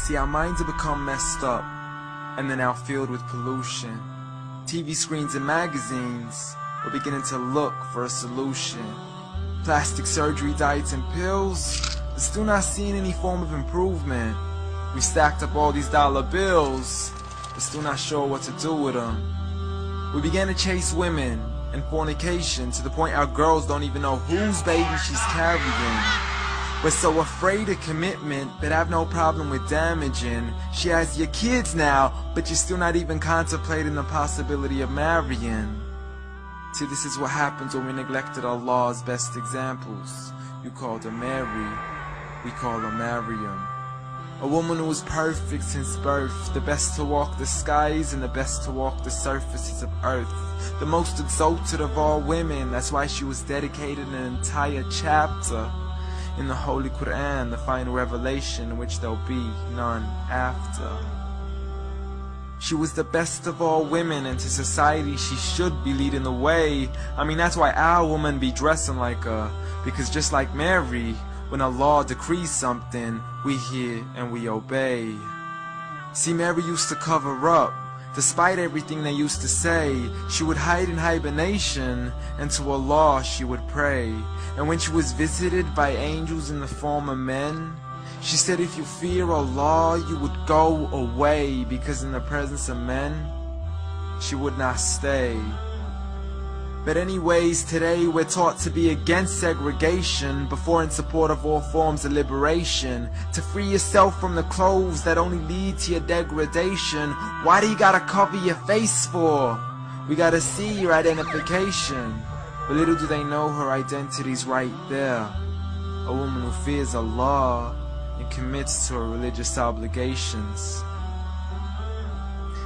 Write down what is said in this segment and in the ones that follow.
See, our minds have become messed up, and they're now filled with pollution. TV screens and magazines, we're beginning to look for a solution. Plastic surgery, diets and pills, but still not seeing any form of improvement. We stacked up all these dollar bills, but still not sure what to do with them. We began to chase women and fornication to the point our girls don't even know whose baby she's carrying. We're so afraid of commitment, but have no problem with damaging. She has your kids now, but you're still not even contemplating the possibility of marrying. See, this is what happens when we neglected Allah's best examples. You called her Mary, we call her Maryam. A woman who was perfect since birth, the best to walk the skies and the best to walk the surfaces of earth. The most exalted of all women, that's why she was dedicated an entire chapter in the Holy Quran, the final revelation in which there'll be none after. She was the best of all women, and to society she should be leading the way. I mean, that's why our women be dressing like her, because just like Mary, when Allah decrees something, we hear and we obey. See, Mary used to cover up. Despite everything they used to say, she would hide in hibernation, and to Allah she would pray. And when she was visited by angels in the form of men, she said, if you fear Allah, you would go away, because in the presence of men, she would not stay. But anyways, today we're taught to be against segregation, before in support of all forms of liberation. To free yourself from the clothes that only lead to your degradation. Why do you gotta cover your face for? We gotta see your identification. But little do they know her identity's right there. A woman who fears Allah and commits to her religious obligations.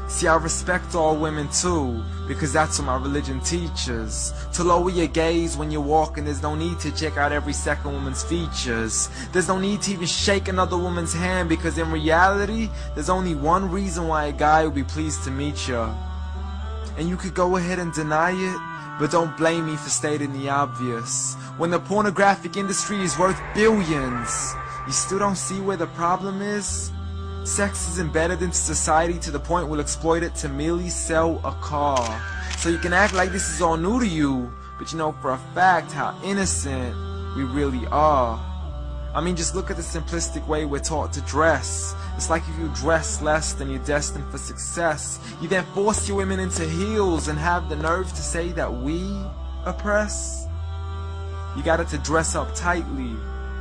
See, I respect all women too, because that's what my religion teaches. To lower your gaze when you're walking, there's no need to check out every second woman's features. There's no need to even shake another woman's hand, because in reality, there's only one reason why a guy would be pleased to meet you. And you could go ahead and deny it, but don't blame me for stating the obvious. When the pornographic industry is worth billions, you still don't see where the problem is? Sex is embedded into society to the point we'll exploit it to merely sell a car. So you can act like this is all new to you, but you know for a fact how innocent we really are. I mean, just look at the simplistic way we're taught to dress. It's like if you dress less, then you're destined for success. You then force your women into heels and have the nerve to say that we oppress. You got it to dress up tightly,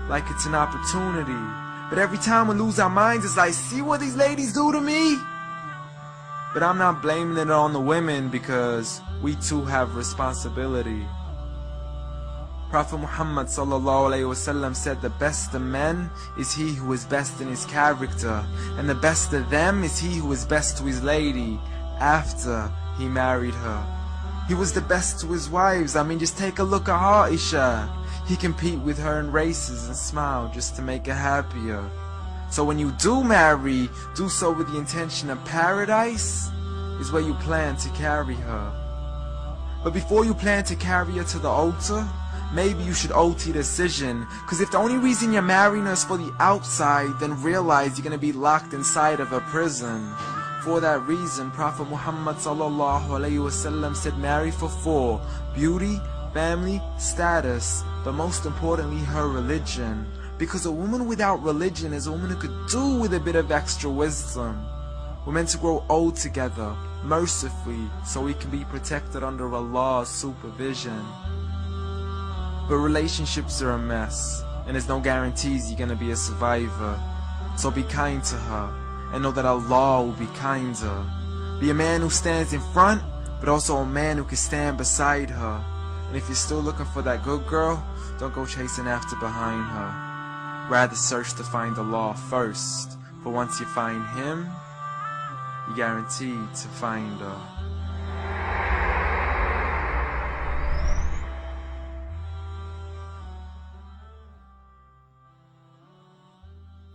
like it's an opportunity. But every time we lose our minds, it's like, see what these ladies do to me? But I'm not blaming it on the women, because we too have responsibility. Prophet Muhammad ﷺ said the best of men is he who is best in his character, and the best of them is he who is best to his lady after he married her. He was the best to his wives. I mean, just take a look at Aisha. He compete with her in races and smile just to make her happier. So when you do marry, do so with the intention of paradise is where you plan to carry her. But before you plan to carry her to the altar, maybe you should alter your decision. Cause if the only reason you're marrying her is for the outside, then realize you're gonna be locked inside of a prison. For that reason, Prophet Muhammad ﷺ said marry for 4: beauty, family, status, but most importantly her religion. Because a woman without religion is a woman who could do with a bit of extra wisdom. We're meant to grow old together, mercifully, so we can be protected under Allah's supervision. But relationships are a mess, and there's no guarantees you're gonna be a survivor. So be kind to her, and know that Allah will be kinder. Be a man who stands in front, but also a man who can stand beside her. And if you're still looking for that good girl, don't go chasing after behind her. Rather search to find Allah first, for once you find Him, you're guaranteed to find her.